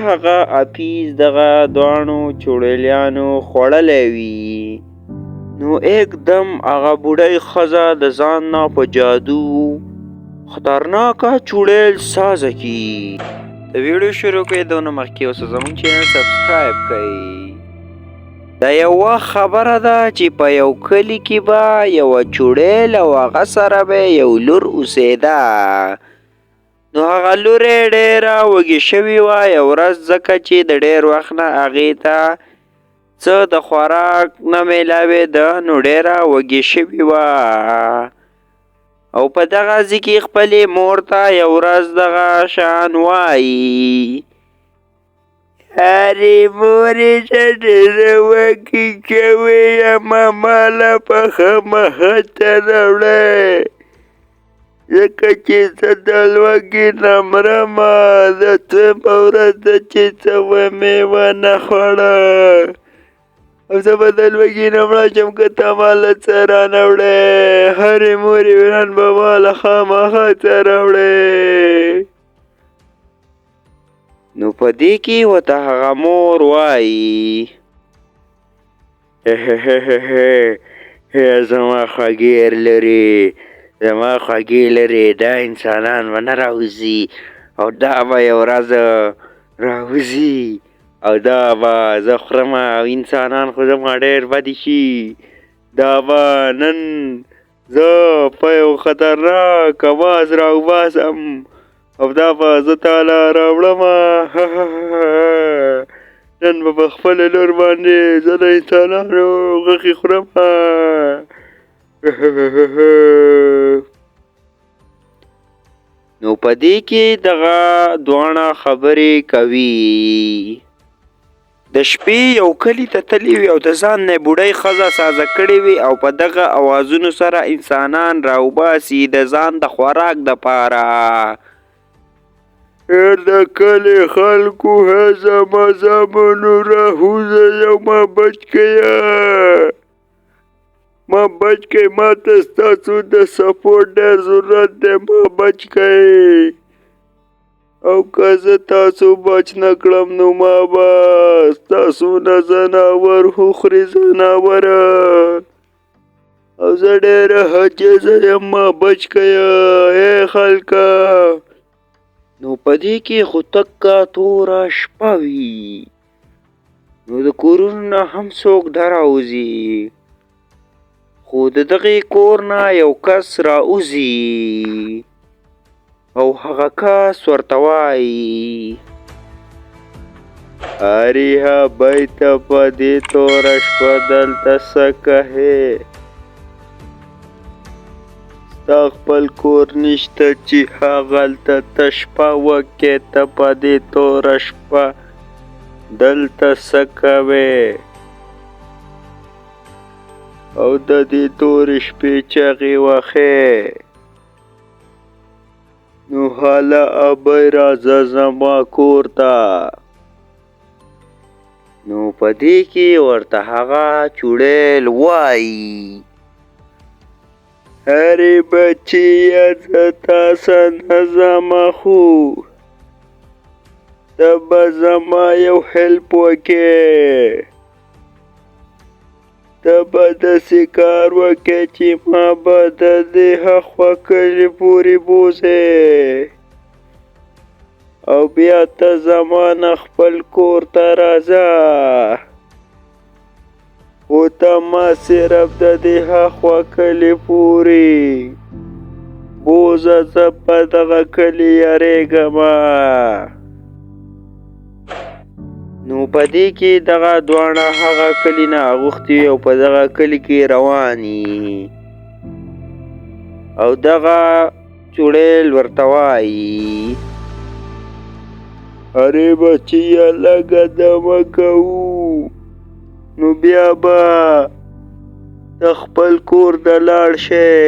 هغه اپیز دغه دواړو چوړیلیانو خوړلی وي نو एकदम هغه بوډۍ ښځه د ځان نه په جادو خطرناکه چوړیل سازه کی. د ویډیو شروع کېدو نه مخکې اوس زموږ چینل سبسکرایب کړئ. دا یو وخت خبره ده چې په یو کلي کې به یوه چوړیل او هغه سره به یو لور اوسېده. نو هغه لور یې ډېره وږې شوې وه یو ورځ، ځکه چې د ډېر وخت نه هغې ته څه د خوراک نه میلاوېده نو ډېره وږې شوې وه. او په دغه ځای کې خپلې مور ته یو ورځ دغه شان وایي: ارې مورې ته ډېره وږې شوې یمه، ما له پخه مخته راوړه، ځکه چې زه د لوږې نه مرمه. د څه په ورځ ده چې څه مې ونه خوړه او زه به د لوږې نه مړه شم که ته ما له څه رانه وړې. هرې مورې نن به ما له خامخا څه راوړې. نو په دې کې ورته هغه مور وایي: زما خوږې لرې، زما خوږې لرې، دا انسانان به نه راوځي او دا به یو ورځ راوځي او دا به زه خورم او انسانان خو زما ډېر بدې شي. دا به نن زه په یو خطرناک اواز راوباسم او دا به زه تاله راوړمه. نن به په خپله لور باندې زه د انسانانو غوښې خورمه. نو په دې کې دغه دواړه خبرې کوي. د شپې یو کلي ته تللی وي او د ځان نه بوډۍ ښځه سازه کړې وي او په دغه اوازونو سره انسانان راوباسي د ځان د خوراک دپاره. د کلي خلکو زما زامنو راوځئ او ما بچ کړئ، ما بچ کړئ، ما ته ستاسو د سپورټ ډېر ضرورت دی، ما بچ کړئ. او که زه تاسو بچ نه کړم نو ما به ستاسو نه ځناور وخوري، ځناوره، او زه ډېره عاجزه یم، ما بچ کړئ ای خلکه. نو په دې کې خو تکه توره شپه وي، نو د کورونو نه هم څوک نه راوځي، خو د دغې کور نه یو کس راوځي او هغه کس ورته وایي: ارې بیته په دې توره شپه دلته څه کوې؟ ستا خپل کور نشته چې هغلته ته شپه وکې، ته په دې توره شپه دلته څه کوې؟ او د دې تورې شپې چغې وهې. نو هله ابۍ راځه زما کور ته. نو په دې کې ورته هغه چوړیل وایي: ارې بچیه زه تا څه نه ځمه، خو ته به زما یو هیلپ وکې، ته به داسې کار وکې چې ما به د دې هخوا کلي پورې بوځې او بیا ته زما نه خپل کور ته راځه، خو ته ما صرف د دې هخوا کلي پورې بوځه، زه په دغه کلي یریږمه. نو په دې کې دغه دواړه هغه کلي نه اغوښتي او په دغه کلي کې رواني او دغه چوړیل ورته وایي: ارې بچیه لږه دمه کوو، نو بیا به د خپل کور ته لاړ شې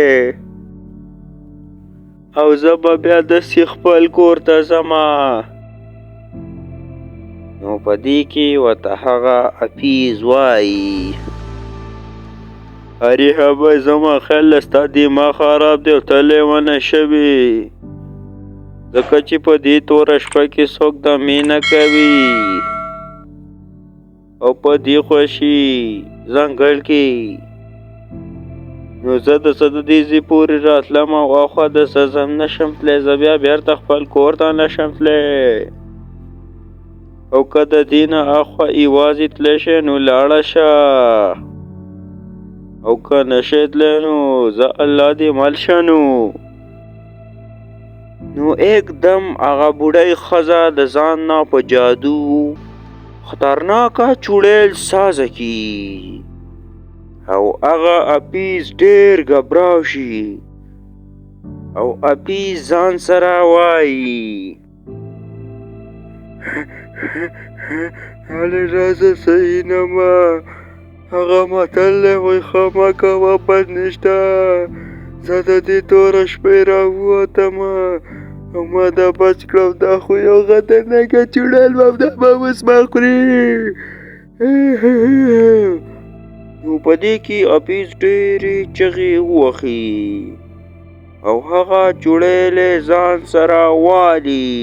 او زه به بیا داسې خپل کور ته ځمه. نو په دې کې ورته هغه اپیز وایي: ارې ابۍ، زما خیال ستا دماغ خراب دی او ته لیونی شوې، ځکه چې په دې توره شپه کې څوک دمې نه کوي او په دې خوشي ځنګل کې نو زه د څه د دې ځای پورې راتلم او اخوا د څه زم نشم تلی زه بیا بیرته خپل کور ته نشم تلی او که د دې نه اخوا یوازې تلی شې نو لاړه شه او که نشې تلی نو زه الله دې مل شه نو एकदम هغه بوډۍ ښځه د ځان نه په جادو خطرناکه چوړیل سازه کی او هغه اپیز ډیر غبراو شي او اپیز ځان سره وایي هلې راځه صحیح نما هغه متل دی وایي ښه مه کوه بد نشته زه د دې توره شپې راووتمه او ما دا بچ کړم دا خو یو خطرناکه چوړیل وم دا به اوس ما خوري نو په دې کې اپیز ډېرې چغې ووهي او هغه چوړیل ځان سره والي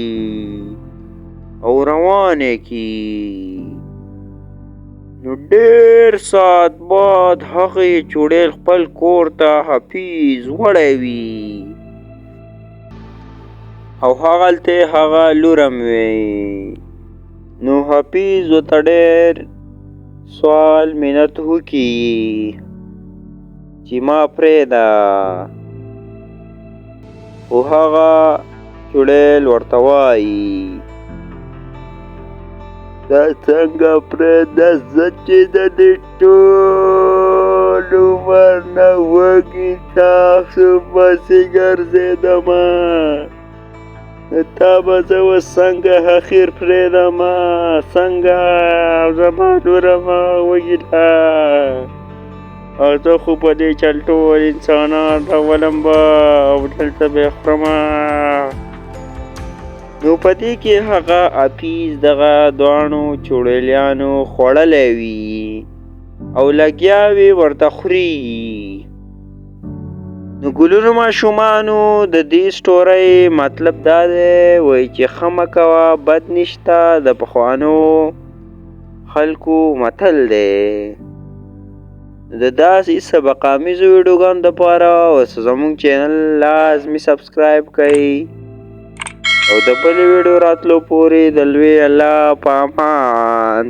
او روانې کی نو ډېر ساعت بعد هغې چوړیل خپل کور ته حفیظ وړی وي او هغلته هغه لورم وي نو حفیظ ورته ډېر سوال منت وکي چې ما پرېږده خو هغه چوړیل ورته وایي دا څنګه پرېږده زه چې د دې ټول عمر نه وږي تاسو پسې ګرځېدمه تا به زه اوس څنګه اخر پرېږدمه څنګه زما لورمه وږي ده او زه خو په دې چل ټول انسانان راولم به او دلته به یې خورمه نو په دې کې هغه اپیز دغه دواړو چوړیلیانو خوړلی وي او لګیا وي ورته خوري نو ګلونو ماشومانو د دې سټورۍ مطلب دا دی وایي چې ښه مه کوه بد نشته د پخوانو خلکو متل دی د داسې سبق آمیزو ویډیوګانو دپاره اوس زموږ چینل لازمي سبسکرایب کړئ او د بلې ویډیو راتلو پورې د لوی الله په امان